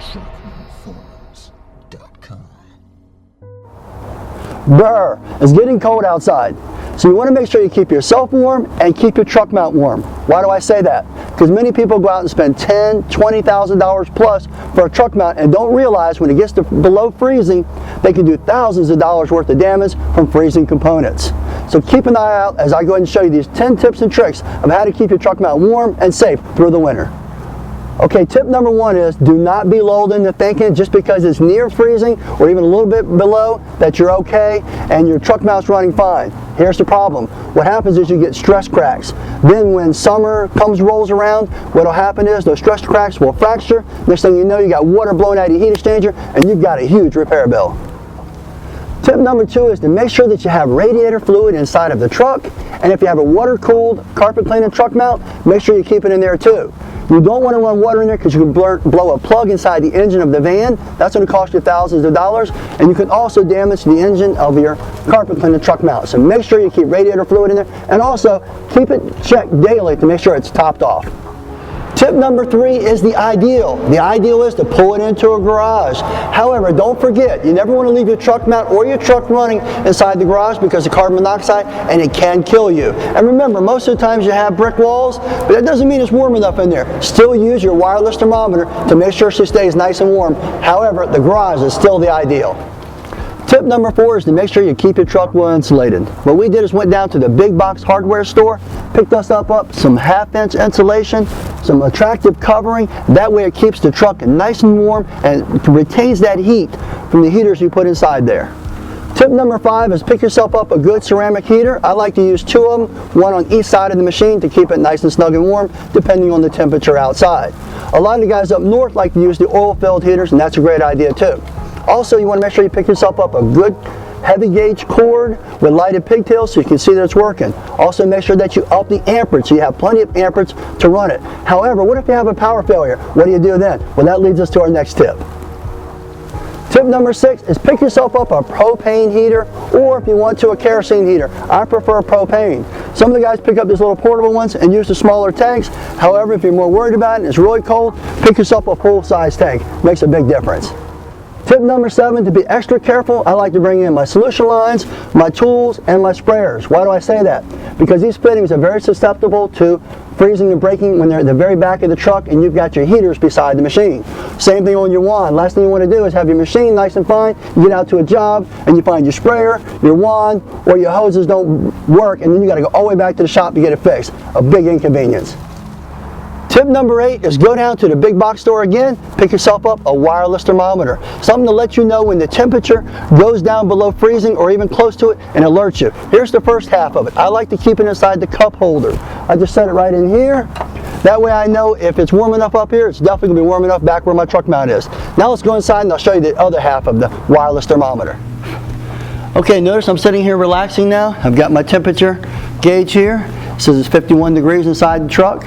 TruckMountForums.com. Brr, it's getting cold outside. So you want to make sure you keep yourself warm and keep your truck mount warm. Why do I say that? Because many people go out and spend $10,000, $20,000 plus for a truck mount and don't realize when it gets to below freezing, they can do thousands of dollars worth of damage from freezing components. So keep an eye out as I go ahead and show you these 10 tips and tricks of how to keep your truck mount warm and safe through the winter. Okay, tip number one is do not be lulled into thinking just because it's near freezing or even a little bit below that you're okay and your truck mount's running fine. Here's the problem. What happens is you get stress cracks. Then when summer rolls around, what'll happen is those stress cracks will fracture. Next thing you know, you got water blowing out of your heat exchanger and you've got a huge repair bill. Tip number two is to make sure that you have radiator fluid inside of the truck, and if you have a water-cooled carpet cleaning truck mount, make sure you keep it in there too. You don't want to run water in there because you can blow a plug inside the engine of the van. That's going to cost you thousands of dollars, and you can also damage the engine of your carpet cleaning truck mount. So make sure you keep radiator fluid in there, and also keep it checked daily to make sure it's topped off. Tip number three is the ideal. The ideal is to pull it into a garage. However, don't forget, you never want to leave your truck mount or your truck running inside the garage because of carbon monoxide, and it can kill you. And remember, most of the times you have brick walls, but that doesn't mean it's warm enough in there. Still use your wireless thermometer to make sure she stays nice and warm. However, the garage is still the ideal. Tip number four is to make sure you keep your truck well insulated. What we did is went down to the big box hardware store, picked us up some half-inch insulation, some attractive covering. That way it keeps the truck nice and warm and retains that heat from the heaters you put inside there. Tip number five is pick yourself up a good ceramic heater. I like to use two of them, one on each side of the machine to keep it nice and snug and warm depending on the temperature outside. A lot of the guys up north like to use the oil-filled heaters, and that's a great idea too. Also, you want to make sure you pick yourself up a good heavy gauge cord with lighted pigtails so you can see that it's working. Also make sure that you up the amperage so you have plenty of amperage to run it. However, what if you have a power failure? What do you do then? Well, that leads us to our next tip. Tip number six is pick yourself up a propane heater, or if you want to, a kerosene heater. I prefer propane. Some of the guys pick up these little portable ones and use the smaller tanks. However, if you're more worried about it and it's really cold, pick yourself a full-size tank. Makes a big difference. Tip number seven, to be extra careful, I like to bring in my solution lines, my tools, and my sprayers. Why do I say that? Because these fittings are very susceptible to freezing and breaking when they're at the very back of the truck and you've got your heaters beside the machine. Same thing on your wand. Last thing you want to do is have your machine nice and fine, you get out to a job and you find your sprayer, your wand, or your hoses don't work, and then you got to go all the way back to the shop to get it fixed. A big inconvenience. Tip number eight is go down to the big box store again, pick yourself up a wireless thermometer. Something to let you know when the temperature goes down below freezing or even close to it and alerts you. Here's the first half of it. I like to keep it inside the cup holder. I just set it right in here. That way I know if it's warm enough up here, it's definitely going to be warm enough back where my truck mount is. Now let's go inside and I'll show you the other half of the wireless thermometer. Okay, notice I'm sitting here relaxing now. I've got my temperature gauge here. It says it's 51 degrees inside the truck.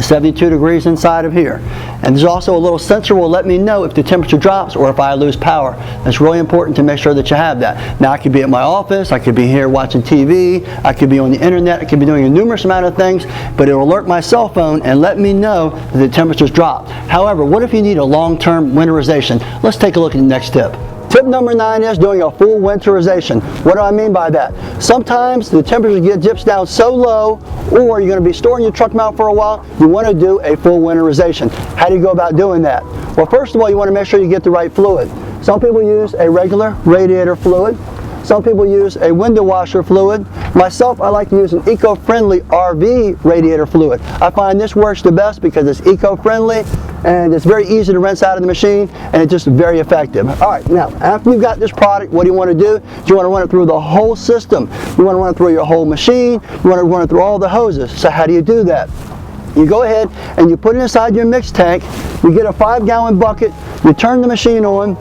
72 degrees inside of here. And there's also a little sensor will let me know if the temperature drops or if I lose power. That's really important to make sure that you have that. Now I could be at my office, I could be here watching TV, I could be on the internet, I could be doing a numerous amount of things, but it'll alert my cell phone and let me know that the temperature's dropped. However, what if you need a long-term winterization? Let's take a look at the next tip. Tip number 9 is doing a full winterization. What do I mean by that? Sometimes the temperature dips down so low, or you're going to be storing your truck mount for a while, you want to do a full winterization. How do you go about doing that? Well, first of all, you want to make sure you get the right fluid. Some people use a regular radiator fluid. Some people use a window washer fluid. Myself, I like to use an eco-friendly RV radiator fluid. I find this works the best because it's eco-friendly and it's very easy to rinse out of the machine and it's just very effective. Alright, now after you've got this product, what do you want to do? You want to run it through the whole system. You want to run it through your whole machine. You want to run it through all the hoses. So how do you do that? You go ahead and you put it inside your mix tank. You get a 5-gallon bucket. You turn the machine on.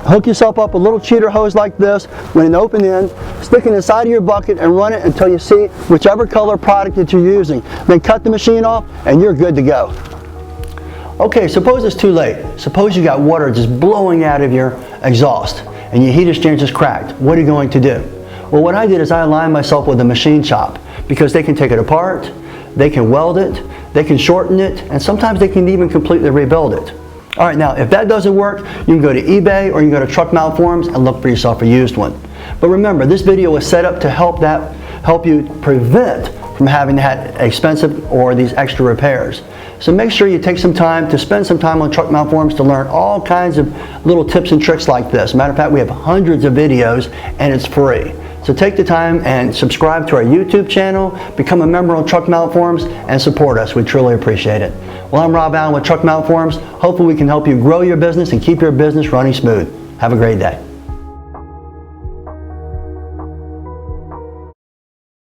Hook yourself up a little cheater hose like this with an open end, stick it inside of your bucket and run it until you see whichever color product that you're using. Then cut the machine off and you're good to go. Okay, suppose it's too late. Suppose you got water just blowing out of your exhaust and your heat exchanger is cracked. What are you going to do? Well, what I did is I aligned myself with a machine shop because they can take it apart, they can weld it, they can shorten it, and sometimes they can even completely rebuild it. All right, now if that doesn't work, you can go to eBay or you can go to TruckMountForums and look for yourself a used one. But remember, this video was set up to help you prevent from having to have expensive or these extra repairs. So make sure you take some time to spend some time on TruckMountForums to learn all kinds of little tips and tricks like this. Matter of fact, we have hundreds of videos and it's free. So take the time and subscribe to our YouTube channel, become a member on TruckMountForums, and support us. We truly appreciate it. Well, I'm Rob Allen with TruckMountForums. Hopefully we can help you grow your business and keep your business running smooth. Have a great day.